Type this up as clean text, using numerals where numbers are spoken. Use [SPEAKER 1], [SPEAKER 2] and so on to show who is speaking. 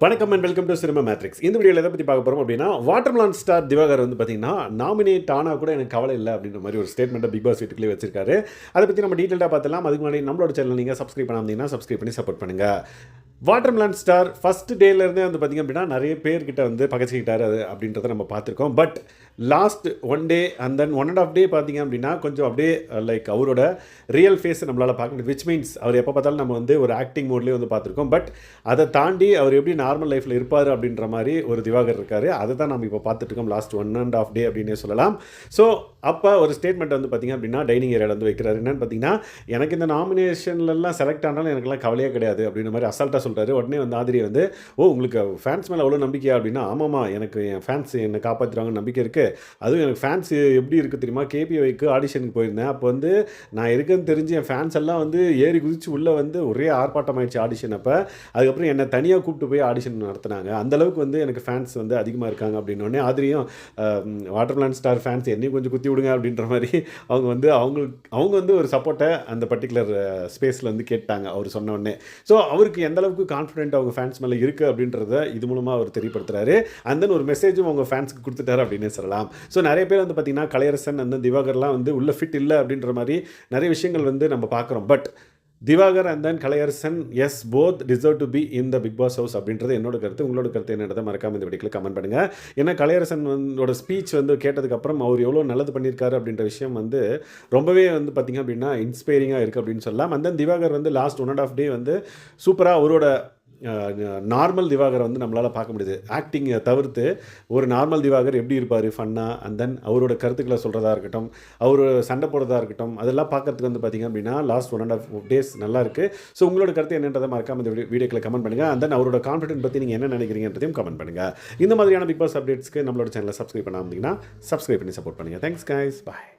[SPEAKER 1] வணக்கம் and welcome to cinema matrix. இந்த வீடியோவில் எதை பற்றி பார்க்க போகிறோம் அப்படின்னா, வாட்டர்மெலன் ஸ்டார் திவாகர் வந்து பார்த்தீங்கன்னா நாமினேட் ஆனால் கூட எனக்கு கவலை இல்லை அப்படின்ற மாதிரி ஒரு ஸ்டேட்மெண்ட்டை பிக் பாஸ் வீட்டுக்குள்ளே வச்சிருக்காரு. அதை பற்றி நம்ம டீட்டெயிலாக பார்த்துலாம். அதுக்கு முன்னாடி நம்மளோட சேனல் நீங்கள் சப்ஸ்கிரைப் பண்ணாமல் சப்ஸ்கிரைப் பண்ணி சப்போர்ட் பண்ணுங்கள். வாட்டர்மெலன் ஸ்டார் ஃபஸ்ட் டேலேருந்தே வந்து பார்த்திங்க அப்படின்னா நிறைய பேர்கிட்ட வந்து பகச்சிக்கிட்டார் அது அப்படின்றத நம்ம பார்த்துருக்கோம். But last one day and then 1.5 டே பார்த்திங்க அப்படின்னா கொஞ்சம் அப்படியே லைக் அவரோட ரியல் ஃபேஸை நம்மளால் பார்க்க முடியும். விச் மீன்ஸ் அவர் எப்போ பார்த்தாலும் நம்ம வந்து ஒரு ஆக்டிங் மோட்லேயே வந்து பார்த்துருக்கோம். பட் அதை தாண்டி அவர் எப்படி நார்மல் லைஃப்பில் இருப்பார் அப்படின்ற மாதிரி ஒரு திவாகர் இருக்கார். அதை தான் நம்ம இப்போ பார்த்துட்ருக்கோம் லாஸ்ட் 1.5 டே அப்படின்னே சொல்லலாம். ஸோ அப்போ ஒரு ஸ்டேட்மெண்ட் வந்து பார்த்திங்க அப்படின்னா டைனிங் ஏரியாவில் வந்து வைக்கிறாரு. என்னென்னு பார்த்தீங்கன்னா, எனக்கு இந்த நாமினேஷன்லாம் செலக்ட் ஆனாலும் எனக்குலாம் கவலையே கிடையாது அப்படின்ற மாதிரி அசால்ட்டாக சொல்கிறாரு. உடனே வந்து ஆதிரி வந்து, உங்களுக்கு ஃபேன்ஸ் மேலே அவ்வளோ நம்பிக்கையா அப்படின்னா, ஆமாம்மா எனக்கு என் ஃபேன்ஸ் என்னை காப்பாற்றுறாங்கன்னு நம்பிக்கை இருக்குது. அதுவும் எனக்கு ஃபேன்ஸ் எப்படி இருக்குது தெரியுமா, கேபிஒய்க்கு ஆடிஷனுக்கு போயிருந்தேன். அப்போ வந்து நான் இருக்குன்னு தெரிஞ்சு என் ஃபேன்ஸ் எல்லாம் வந்து ஏறி குதிச்சு உள்ளே வந்து ஒரே ஆர்ப்பாட்டம் ஆயிடுச்சு ஆடிஷன். அப்போ அதுக்கப்புறம் என்னை தனியாக கூப்பிட்டு போய் ஆடிஷன் நடத்தினாங்க. அந்தளவுக்கு வந்து எனக்கு ஃபேன்ஸ் வந்து அதிகமாக இருக்காங்க அப்படின்னோடனே ஆதிரியும் வாட்டர்மெலன் ஸ்டார் ஃபேன்ஸ் என்னையும் கொஞ்சம் குத்தி விடுங்க அப்படின்ற மாதிரி அவங்க வந்து அவங்க வந்து ஒரு சப்போர்ட்டை அந்த பர்டிகுலர் ஸ்பேஸில் வந்து கேட்டாங்க அவர் சொன்ன உடனே. ஸோ அவருக்கு எந்த அளவுக்கு கான்ஃபிடென்ட் அவங்க ஃபேன்ஸ் மேலே இருக்குது அப்படின்றத இது மூலமாக அவர் தெரியப்படுத்துறாரு. அண்ட் தென் ஒரு மெசேஜும் அவங்க ஃபேன்ஸுக்கு கொடுத்துட்டாரு அப்படின்னே சொல்லலாம். ஸோ நிறைய பேர் வந்து பார்த்திங்கன்னா கலையரசன் அந்த திவாகர்லாம் வந்து உள்ள ஃபிட் இல்லை அப்படின்ற மாதிரி நிறைய விஷயங்கள் வந்து நம்ம பார்க்குறோம். But Diwakar and then Kalaiyarasan is both deserve to be in the Bigg Boss house அப்படின்றது என்னோட கருத்து. உங்களோட கருத்து என்னன்றதை மறக்காமல் இந்த வீடியோவில் கமெண்ட் பண்ணுங்கள். ஏன்னா கலையரசன் வந்து ஸ்பீச் வந்து கேட்டதுக்கப்புறம் அவர் எவ்வளோ நல்லது பண்ணியிருக்காரு அப்படின்ற விஷயம் வந்து ரொம்பவே வந்து பார்த்திங்க அப்படின்னா இன்ஸ்பைரிங்காக இருக்குது அப்படின்னு சொல்லலாம். அண்ட் தென் திவாகர் வந்து லாஸ்ட் 1.5 டே வந்து சூப்பராக அவரோட நார்மல் திவாகரை வந்து நம்மளால் பார்க்க முடியுது. ஆக்டிங்கை தவிர்த்து ஒரு நார்மல் திவாகர் எப்படி இருப்பார் ஃபன்னாக, அண்ட் தென் அவரோட கருத்துக்களை சொல்கிறதா இருக்கட்டும், அவர் சண்டை போடுறதா இருக்கட்டும், அதெல்லாம் பார்க்கறதுக்கு வந்து பார்த்திங்க அப்படின்னா லாஸ்ட் 1.5 டேஸ் நல்லா இருக்குது. ஸோ உங்களோட கருத்து என்னன்றதை மறக்காம இந்த வீடியோக்களை கமெண்ட் பண்ணுங்கள். அண்ட் தென் அவரோட கான்ஃபிடென்ட் பற்றி நீங்கள் என்ன நினைக்கிறீங்கன்றதையும் கமெண்ட் பண்ணுங்கள். இந்த மாதிரியான பிக் பாஸ் அப்டேட்ஸ்க்கு நம்மளோட சேனலை சப்ஸ்கிரைப் பண்ணாமல் சப்ஸ்கிரைப் பண்ணி சப்போர்ட் பண்ணுங்கள். தேங்க்ஸ் கைஸ், பாய்.